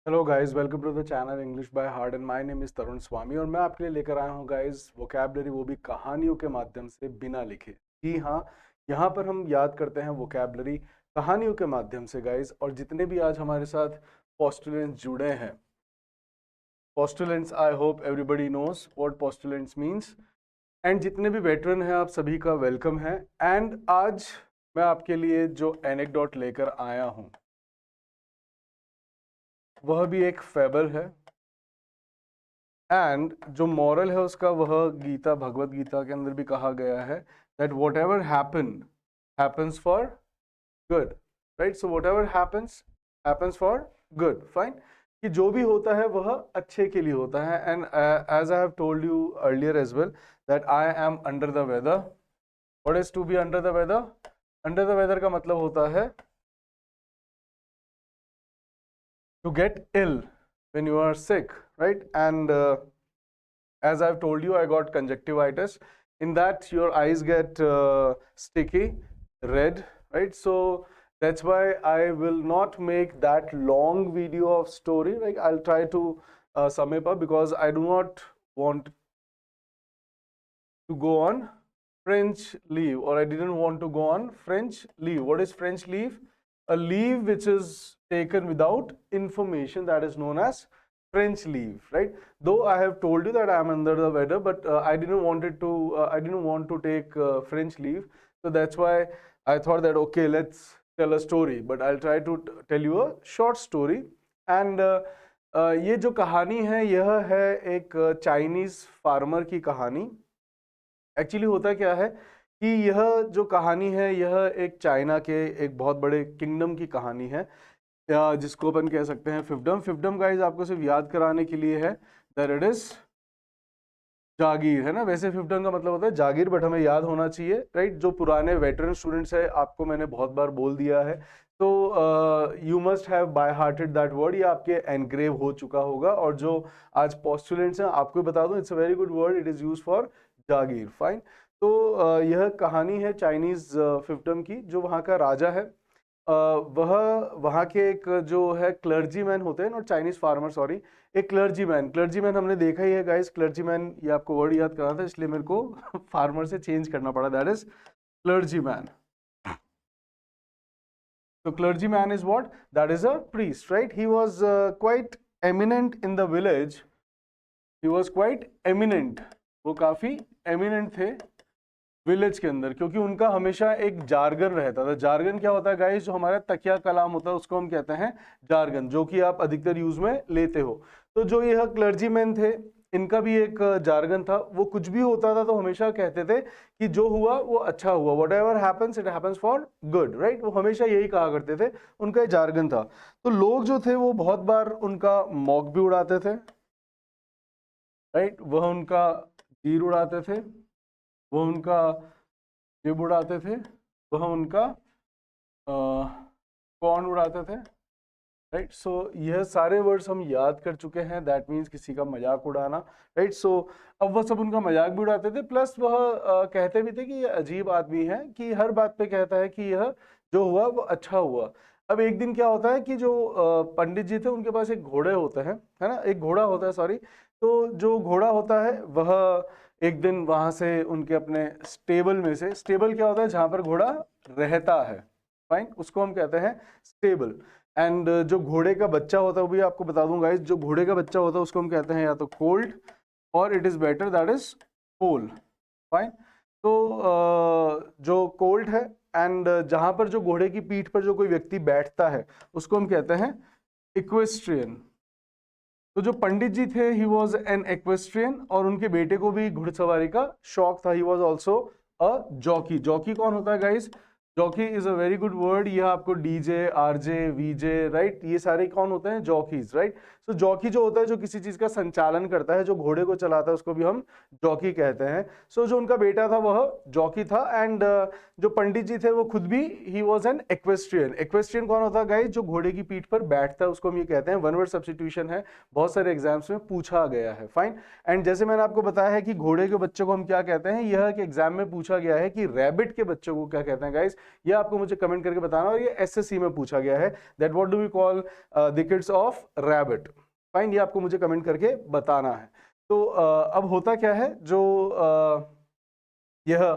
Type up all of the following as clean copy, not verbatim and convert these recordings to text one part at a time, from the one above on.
Hello guys, welcome to the channel English by heart and my name is Tarun Swami. और मैं आपके लिए लेकर आया हूँ गाइस वोकैबलरी, वो भी कहानियों के माध्यम से, बिना लिखे। जी हाँ, यहाँ पर हम याद करते हैं वोकैबलरी कहानियों के माध्यम से गाइस। और जितने भी आज हमारे साथ पोस्टुलेंट्स जुड़े हैं, postulants, I hope everybody knows what postulants means. And जितने भी वेटरन हैं, आप सभी का वेलकम है। एंड आज मैं आपके लिए जो एनेक्डोट लेकर आया हूँ वह भी एक फेबल है। एंड जो मॉरल है उसका, वह गीता, भगवत गीता के अंदर भी कहा गया है that what ever happens for good, right. So what ever happens for good, fine. कि जो भी होता है वह अच्छे के लिए होता है। And as I have told you earlier as well that I am under the weather. What is to be under the weather? Under the weather का मतलब होता है to get ill when you are sick, right? And as I've told you, I got conjunctivitis. In that, your eyes get sticky, red, right? So that's why I will not make that long video of story. Like, I'll try to sum it up because I do not want to go on French leave, or I didn't want to go on French leave. What is French leave? A leave which is taken without information, that is known as French leave, right? Though I have told you that I am under the weather, but I didn't want to take French leave. So that's why I thought that okay, let's tell a story, but I'll try to tell you a short story. And ये जो कहानी है, यह है एक Chinese farmer की कहानी। Actually होता क्या है कि यह जो कहानी है, यह एक चाइना के एक बहुत बड़े किंगडम की कहानी है, जिसको अपन कह सकते हैं फिफ्डम। फिफ्डम गाइस आपको सिर्फ याद कराने के लिए है दैट इट इज जागीर, है ना। वैसे फिफ्डम का मतलब होता है जागीर, बट हमें याद होना चाहिए, राइट। जो पुराने वेटरन स्टूडेंट्स है, आपको मैंने बहुत बार बोल दिया है, तो you must have by hearted that word, ये आपके एनग्रेव हो चुका होगा। और जो आज पोस्टुलेंट्स हैं, आपको बता दूं, it's a very good word, it is use for Jagir, fine. तो यह कहानी है चाइनीज फिफ्डम की। जो वहाँ का राजा है, वह वहाँ के एक जो है क्लर्जी मैन होते हैं, नॉट चाइनीज फार्मर, सॉरी, एक क्लर्जी मैन हमने देखा ही है गाइस। क्लर्जी मैन, ये आपको वर्ड याद करना था, इसलिए मेरे को फार्मर से चेंज करना पड़ा, that is clergy man. So clergyman is what? That is a priest, right? He was quite eminent in the village. He was quite eminent. वो काफी eminent थे विलेज के अंदर, क्योंकि उनका हमेशा एक जार्गन रहता था। जार्गन क्या होता है गाइस? जो हमारा तकिया कलाम होता है उसको हम कहते हैं जार्गन, जो कि आप अधिकतर यूज में लेते हो। तो जो यह क्लर्जीमैन थे, इनका भी एक जार्गन था। वो कुछ भी होता था तो हमेशा कहते थे कि जो हुआ वो अच्छा हुआ, what ever happens it happens for good, right. वो हमेशा यही कहा करते थे, उनका एक जार्गन था। तो लोग जो थे वो बहुत बार उनका मॉक भी उड़ाते थे, राइट। वह उनका तीर उड़ाते थे, वो उनका जिब उड़ाते थे, वह उनका कॉर्न उड़ाते थे, राइट। सो यह सारे वर्ड्स हम याद कर चुके हैं, दैट मीन्स किसी का मजाक उड़ाना, राइट। सो अब वह सब उनका मजाक भी उड़ाते थे, प्लस वह कहते भी थे कि ये अजीब आदमी है कि हर बात पे कहता है कि यह जो हुआ वो अच्छा हुआ। अब एक दिन क्या होता है कि जो पंडित जी थे, उनके पास एक घोड़े होते हैं, है ना, एक घोड़ा होता है, सॉरी। तो जो घोड़ा होता है वह एक दिन वहां से उनके अपने स्टेबल में से, स्टेबल क्या होता है? जहां पर घोड़ा रहता है, फाइन, उसको हम कहते हैं स्टेबल। एंड जो घोड़े का बच्चा होता है, वो भी आपको बता दूंगा गाइस, जो घोड़े का बच्चा होता है उसको हम कहते हैं या तो कोल्ड, और it is better, that is pole, fine. तो जो कोल्ड है, एंड जहां पर जो घोड़े की पीठ पर जो कोई व्यक्ति बैठता है उसको हम कहते हैं इक्वेस्ट्रियन। तो जो पंडित जी थे, ही वॉज एन एक्वेस्ट्रियन, और उनके बेटे को भी घुड़सवारी का शौक था। He was also a jockey. Jockey कौन होता है guys? Jockey is a very good word. यह आपको डीजे, आरजे, वीजे, राइट, ये सारे कौन होते हैं? Jockeys, right. सो जॉकी जो होता है, जो किसी चीज का संचालन करता है, जो घोड़े को चलाता है, उसको भी हम जॉकी कहते हैं। सो जो उनका बेटा था वह जॉकी था। एंड जो पंडित जी थे वो खुद भी, ही वॉज एन एक्वेस्ट्रियन। एक्वेस्ट्रियन कौन होता है गाइस? जो घोड़े की पीठ पर बैठता है, उसको हम ये कहते हैं। वन वर्ड सब्स्टिट्यूशन है, बहुत सारे एग्जाम्स में पूछा गया है, फाइन। एंड जैसे मैंने आपको बताया है कि घोड़े के बच्चे को हम क्या कहते हैं, यह एक एग्जाम में पूछा गया है कि रैबिट के बच्चे को क्या कहते हैं गाइस? ये आपको मुझे कमेंट करके बताना। और ये एसएससी में पूछा गया है, that what do we call the kids of rabbit. Fine, ये आपको मुझे कमेंट करके बताना है। तो अब होता क्या है, जो यह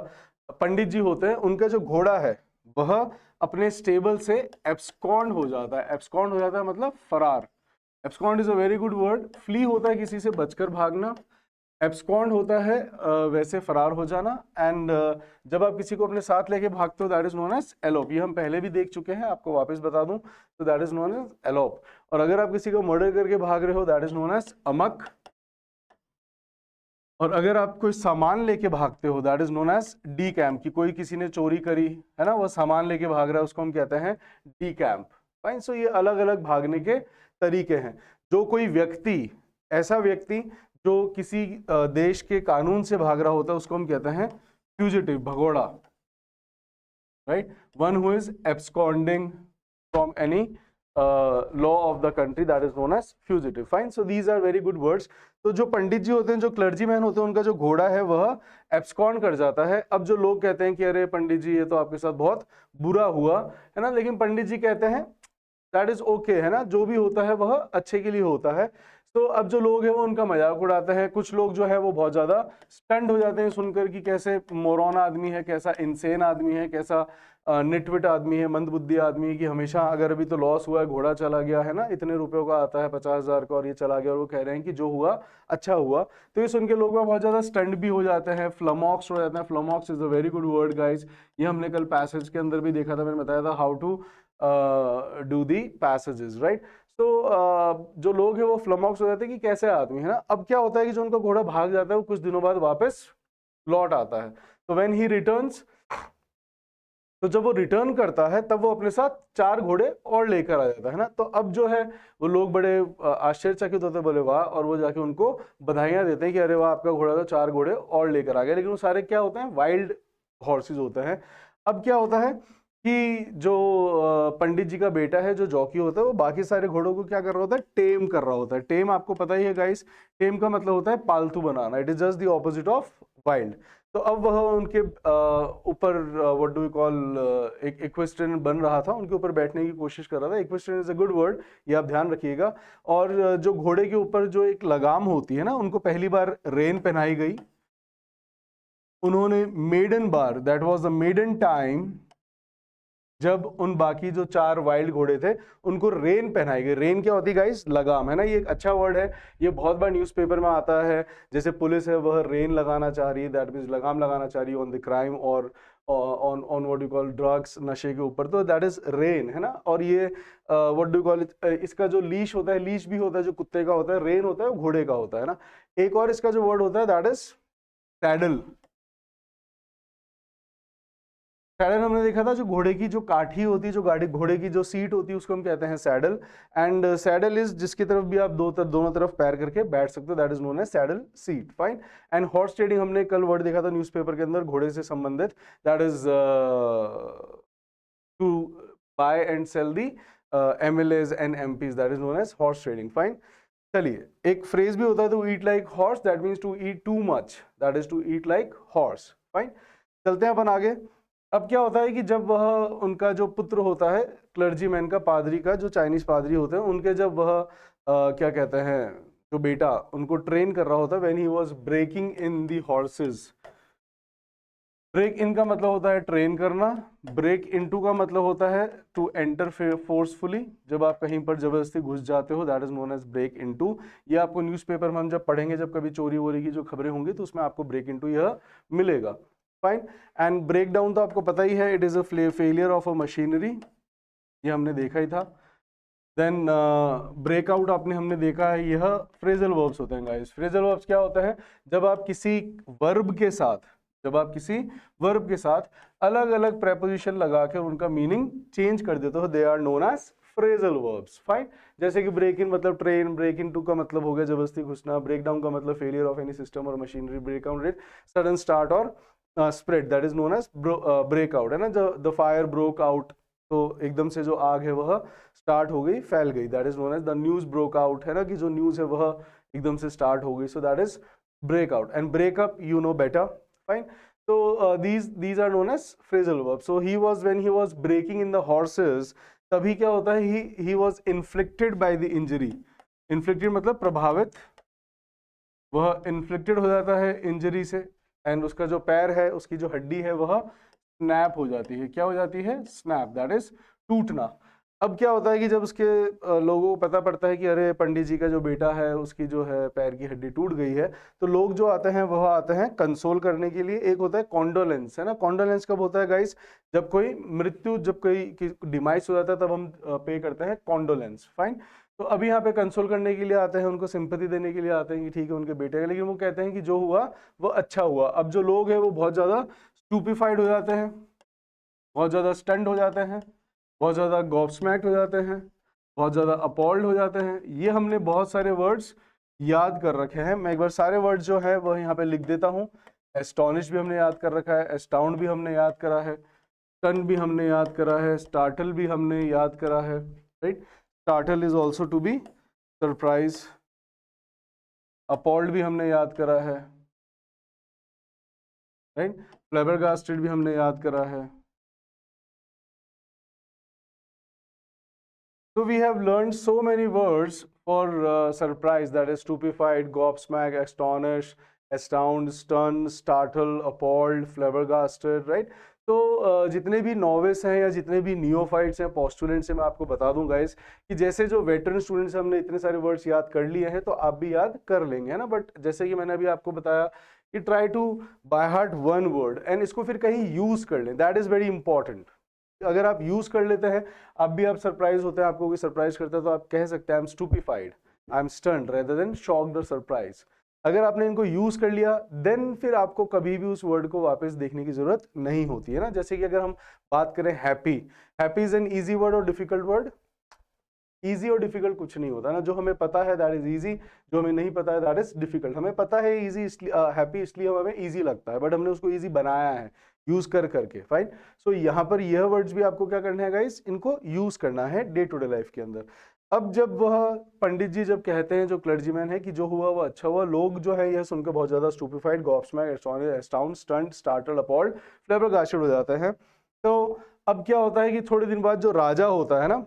पंडित जी होते हैं उनका जो घोड़ा है वह अपने स्टेबल से एब्सकॉन्ड हो जाता है। एब्सकॉन्ड हो जाता है मतलब फरार। Abscond is a very good word. Flee होता है किसी से बचकर भागना, एब्सकॉन्ड होता है वैसे फरार हो जाना। एंड जब आप किसी को अपने साथ लेके भागते हो that is known as elope. ये हम पहले भी देख चुके हैं, आपको वापस बता दूं तो that is known as elope. और अगर आप किसी को मर्डर करके भाग रहे हो that is known as amok. और अगर आप कोई सामान लेके भागते हो that is known as decamp. कि कोई किसी ने चोरी करी है ना, वो सामान लेके भाग रहा है, उसको हम कहते हैं डी कैम्प। फाइन, सो ये अलग अलग भागने के तरीके हैं। जो कोई व्यक्ति, ऐसा व्यक्ति जो किसी देश के कानून से भाग रहा होता है उसको हम कहते हैं फ्यूजिटिव, भगोड़ा। Right, one who is absconding from any law of the country that is known as fugitive. Fine, so these are very good words. तो जो पंडित जी होते हैं, जो क्लर्जी मैन होते हैं, उनका जो घोड़ा है वह एब्सकॉन्ड कर जाता है। अब जो लोग कहते हैं कि अरे पंडित जी ये तो आपके साथ बहुत बुरा हुआ है ना, लेकिन पंडित जी कहते हैं दैट इज ओके, है ना, जो भी होता है वह अच्छे के लिए होता है। तो अब जो लोग हैं वो उनका मजाक उड़ाते हैं। कुछ लोग जो है वो बहुत ज्यादा स्टंट हो जाते हैं सुनकर कि कैसे मोरॉन आदमी है, कैसा इंसेन आदमी है, कैसा निटविट आदमी है, मंदबुद्धि आदमी है, कि हमेशा अगर अभी तो लॉस हुआ है, घोड़ा चला गया है ना, इतने रुपयों का आता है 50,000 का, और ये चला गया, और वो कह रहे हैं कि जो हुआ अच्छा हुआ। तो ये सुन के लोग बहुत ज्यादा स्टंट भी हो जाते हैं, फ्लमॉक्स हो जाते हैं। Flummox is a very good word guys. ये हमने कल पैसेज के अंदर भी देखा था, मैंने बताया था how to do the passages, right. तो जो लोग हैं वो फ्लमॉक्स हो जाते हैं कि कैसे आदमी है ना। अब क्या होता है कि जो उनका घोड़ा भाग जाता है वो कुछ दिनों बाद वापस लौट आता है। तो व्हेन ही रिटर्न्स, तो जब वो रिटर्न करता है तब वो अपने साथ 4 घोड़े और लेकर आ जाता है ना। तो अब जो है वो लोग बड़े आश्चर्यचकित होते, बोले वाह, और वो जाके उनको बधाइयां देते हैं कि अरे वाह, आपका घोड़ा तो 4 घोड़े और लेकर आ गया। लेकिन वो सारे क्या होते हैं, वाइल्ड हॉर्सेस होते हैं। अब क्या होता है कि जो पंडित जी का बेटा है, जो जॉकी होता है, वो बाकी सारे घोड़ों को क्या कर रहा होता है, टेम कर रहा होता है। टेम आपको पता ही है गाइस, टेम का मतलब होता है पालतू बनाना। It is just the opposite of wild. तो अब वह उनके ऊपर व्हाट डू वी कॉल, एक इक्वेस्ट्रियन बन रहा था, उनके ऊपर बैठने की कोशिश कर रहा था। Equestrian is a good word, ये आप ध्यान रखिएगा। और जो घोड़े के ऊपर जो एक लगाम होती है ना, उनको पहली बार रेन पहनाई गई। उन्होंने मेडन बार, that was the maiden time, जब उन बाकी जो 4 वाइल्ड घोड़े थे उनको रेन पहनाई गई। रेन क्या होती है गाइस, लगाम, है ना। ये एक अच्छा वर्ड है, ये बहुत बार न्यूज़पेपर में आता है। जैसे पुलिस है वह रेन लगाना चाह रही है, दैट मींस लगाम लगाना चाह रही है ऑन द क्राइम और on what you call drugs, नशे के ऊपर, तो दैट इज रेन, है ना। और ये व्हाट डू कॉल, इसका जो लीश होता है, लीश भी होता है जो कुत्ते का होता है, रेन होता है वो घोड़े का होता है ना। एक और इसका जो वर्ड होता है दैट इज सैडल। सैडल हमने देखा था, जो घोड़े की जो काठी होती है, जो गाड़ी घोड़े की जो सीट होती है, उसको हम कहते हैं सैडल। एंड सैडल इज जिसकी तरफ भी आप दोनों तरफ पैर करके बैठ सकते हो, that is known as saddle seat. Fine. And horse trading हमने कल वर्ड देखा था न्यूज़पेपर के अंदर, घोड़े से संबंधित, that is to buy and sell the MLAs and MPs, that is known as horse trading. Fine. चलिए, एक फ्रेज भी होता है to eat like horse, that means to eat too much, that is to eat like horse. Fine, चलते हैं अपन आगे। अब क्या होता है कि जब वह उनका जो पुत्र होता है क्लर्जी मैन का, पादरी का, जो चाइनीज पादरी होते हैं उनके, जब वह क्या कहते हैं, जो बेटा उनको ट्रेन कर रहा होता है, when he was breaking in the horses. Break in का मतलब होता है ट्रेन करना, ब्रेक इनटू का मतलब होता है टू एंटर फोर्सफुली, जब आप कहीं पर जबरदस्ती घुस जाते हो, that is known as break into. ये आपको न्यूज़पेपर में हम जब पढ़ेंगे, जब कभी चोरी वोरी की जो खबरें होंगी, तो उसमें आपको ब्रेक इनटू यह मिलेगा। फाइन। एंड ब्रेक डाउन तो आपको पता ही है, it is a failure of a machinery, ये हमने देखा ही था। देन ब्रेकआउट आपने हमने देखा है, यह फ्रेजल वर्ब्स होते हैं गाइस। फ्रेजल वर्ब्स क्या होता है, जब आप किसी वर्ब के साथ, जब आप किसी वर्ब के साथ अलग अलग प्रेपोजिशन लगाकर उनका मीनिंग चेंज कर देते हो, they are known as phrasal verbs. Fine. जैसे कि ब्रेक इन मतलब ट्रेन, ब्रेक इन टू का मतलब हो गया जबरदस्ती घुसना, ब्रेक डाउन का मतलब फेलियर ऑफ एनी सिस्टम और machinery, breakout rate sudden start और spread, that is known as breakout, है ना। द फायर ब्रोक आउट, तो एकदम से जो आग है वह स्टार्ट हो गई, फैल गई, that is known as the news broke out, है ना, कि जो न्यूज है वह एकदम से स्टार्ट हो गई, so that is breakout. And breakup you know better. Fine. So these are known as phrasal verbs. So he was, when he was breaking in the horses, तभी क्या होता है, he was inflicted by the injury. Inflicted मतलब प्रभावित, वह inflicted हो जाता है इंजरी से, एंड उसका जो पैर है, उसकी जो हड्डी है वह स्नैप हो जाती है. क्या हो जाती है? स्नैप, दैट इज टूटना. अब क्या होता है कि जब उसके लोगों को पता पड़ता है कि अरे पंडित जी का जो बेटा है उसकी जो है पैर की हड्डी टूट गई है, तो लोग जो आते हैं वह आते हैं कंसोल करने के लिए. एक होता है कॉन्डोलेंस, है ना. कॉन्डोलेंस कब होता है गाइस? जब कोई मृत्यु, जब कोई डिमाइस हो जाता है तब हम पे करते हैं कॉन्डोलेंस. फाइन. तो अभी यहाँ पे कंसोल करने के लिए आते हैं, उनको सिंपैथी देने के लिए आते हैं कि ठीक है उनके बेटे का, लेकिन वो कहते हैं कि जो हुआ वो अच्छा हुआ. अब जो लोग हैं वो बहुत ज़्यादा स्टूपिफाइड हो जाते हैं, बहुत ज़्यादा स्टंड हो जाते हैं, बहुत ज़्यादा गॉबस्मैक्ड हो जाते हैं, बहुत ज़्यादा अपॉल्ड हो जाते हैं. ये हमने बहुत सारे वर्ड्स याद कर रखे हैं. मैं एक बार सारे वर्ड्स जो है वह यहाँ पे लिख देता हूँ. एस्टॉनिश भी हमने याद कर रखा है, एस्टाउंड भी हमने याद करा है, स्टन भी हमने याद करा है, स्टार्टल भी हमने याद करा है. Right. Startle is also to be surprise. Appalled भी हमने याद करा है. राइट. फ्लैबरगास्टेड भी हमने याद करा है. So we have learned so many words for surprise, that is stupefied, gobsmacked, astonish, astound, stun, startle, appalled, flabbergasted, right? तो जितने भी नॉविस हैं या जितने भी नियोफाइट्स हैं, पोस्टुलेंट्स हैं, मैं आपको बता दूं गाइस कि जैसे जो वेटरन स्टूडेंट्स हमने इतने सारे वर्ड्स याद कर लिए हैं तो आप भी याद कर लेंगे, है ना. बट जैसे कि मैंने अभी आपको बताया कि try to by heart one word and इसको फिर कहीं यूज कर लें. That is very important. अगर आप यूज कर लेते हैं, अब भी आप सरप्राइज होते हैं, आपको कोई सरप्राइज करता है तो आप कह सकते हैं I am stupefied, I am stunned rather than shocked और सरप्राइज. अगर आपने इनको यूज कर लिया देन फिर आपको कभी भी उस वर्ड को वापस देखने की जरूरत नहीं होती है ना. जैसे कि अगर हम बात करें happy, happy is an easy word और डिफिकल्ट वर्ड? इजी और डिफिकल्ट कुछ नहीं होता ना. जो हमें पता है दैट इज इजी, जो हमें नहीं पता है दैट इज डिफिकल्ट. हमें पता है इजी इसलिए हैप्पी इसलिए हमें इजी लगता है, बट हमने उसको इजी बनाया है यूज कर करके. फाइन. सो यहाँ पर यह वर्ड्स भी आपको क्या करना है गाइस, इनको यूज करना है डे टू डे लाइफ के अंदर. अब जब वह पंडित जी जब कहते हैं, जो क्लर्जीमैन है, कि जो हुआ वो अच्छा हुआ, लोग जो है यह सुनकर बहुत ज्यादा stupefied, gobsmacked, astound, stunned, startled, appalled, flabbergasted हो जाते हैं. तो अब क्या होता है कि थोड़े दिन बाद जो राजा होता है ना,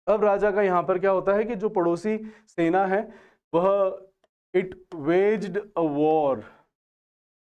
अब राजा का यहाँ पर क्या होता है कि जो पड़ोसी सेना है वह it waged a war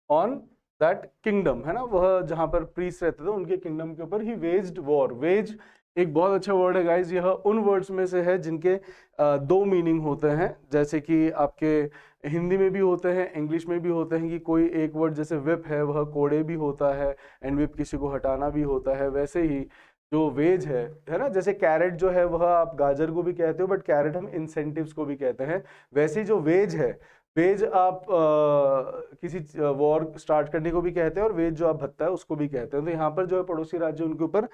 on that kingdom, है ना. वह जहां पर प्रीस्ट रहते थे उनके किंगडम के ऊपर ही वेज्ड वॉर. वेज एक बहुत अच्छा वर्ड है गाइज. यह उन वर्ड्स में से है जिनके दो मीनिंग होते हैं. जैसे कि आपके हिंदी में भी होते हैं, इंग्लिश में भी होते हैं कि कोई एक वर्ड जैसे विप है वह कोड़े भी होता है एंड विप किसी को हटाना भी होता है. वैसे ही जो वेज है ना, जैसे कैरेट जो है वह आप गाजर को भी कहते हो, बट कैरेट हम इंसेंटिव्स को भी कहते हैं. वैसे ही जो वेज है, वेज आप किसी वॉर स्टार्ट करने को भी कहते हैं, और वेज जो आप भत्ता है उसको भी कहते हैं. तो यहाँ पर जो है पड़ोसी राज्य उनके ऊपर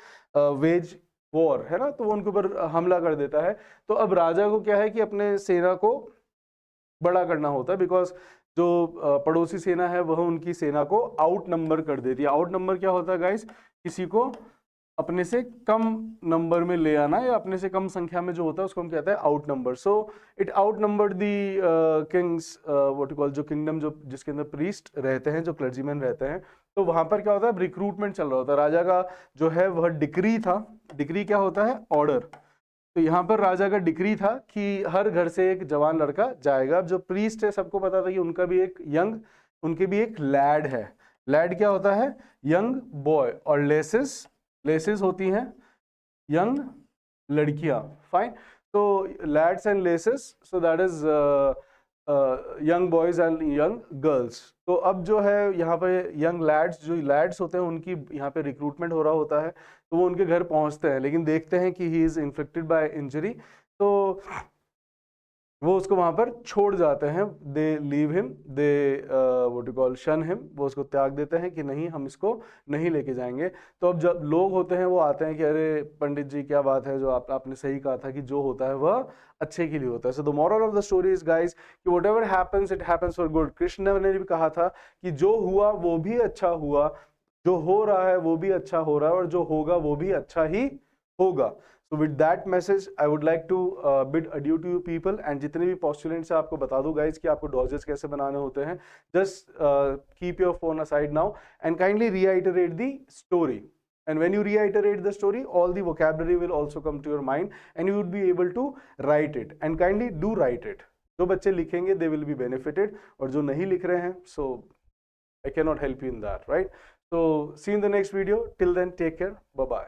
वेज वॉर, है ना, तो वो उनके ऊपर हमला कर देता है. तो अब राजा को क्या है कि अपने सेना को बड़ा करना होता है, बिकॉज जो पड़ोसी सेना है वह उनकी सेना को आउट नंबर कर देती है. आउट नंबर क्या होता है गाइस? किसी को अपने से कम नंबर में ले आना, या अपने से कम संख्या में जो होता है उसको हम कहते हैं out number. So it out numbered the Kings what you call, जो किंगडम जो जिसके अंदर प्रीस्ट रहते हैं, जो क्लर्जीमैन रहते हैं. तो वहां पर क्या होता है, रिक्रूटमेंट चल रहा होता है. राजा का जो है वह डिक्री था. डिक्री क्या होता है? ऑर्डर. तो यहाँ पर राजा का डिक्री था कि हर घर से एक जवान लड़का जाएगा. अब जो प्रीस्ट है सबको पता था कि उनका भी एक यंग, उनके भी एक लैड है. लैड क्या होता है? Young boy. और लेसेस, लेसेस होती हैं यंग लड़कियां. फाइन. तो lads and laces, so that is young boys and young girls. तो अब जो है यहाँ पे यंग लैड्स, जो लैड्स होते हैं उनकी यहाँ पे रिक्रूटमेंट हो रहा होता है. तो वो उनके घर पहुंचते हैं, लेकिन देखते हैं कि he is infected by injury, तो वो उसको वहां पर छोड़ जाते हैं. They leave him, they what you call shun him. वो उसको त्याग देते हैं कि नहीं हम इसको नहीं लेके जाएंगे. तो अब जब लोग होते हैं वो आते हैं कि अरे पंडित जी क्या बात है, जो आपने सही कहा था कि जो होता है वह अच्छे के लिए होता है. So the moral of the story is guys कि whatever happens it happens for good. Krishna ने भी कहा था कि जो हुआ वो भी अच्छा हुआ, जो हो रहा है वो भी अच्छा हो रहा है, और जो होगा वो भी अच्छा ही होगा. So with that message, I would like to bid adieu to you people, and जितने भी postulants हैं आपको बता दूं guys कि आपको dodges कैसे बनाने होते हैं. Just keep your phone aside now and kindly reiterate the story. And when you reiterate the story, all the vocabulary will also come to your mind and you would be able to write it. And kindly do write it. जो बच्चे लिखेंगे they will be benefited, और जो नहीं लिख रहे हैं, so I cannot help you in that, right? So see you in the next video. Till then, take care. Bye bye.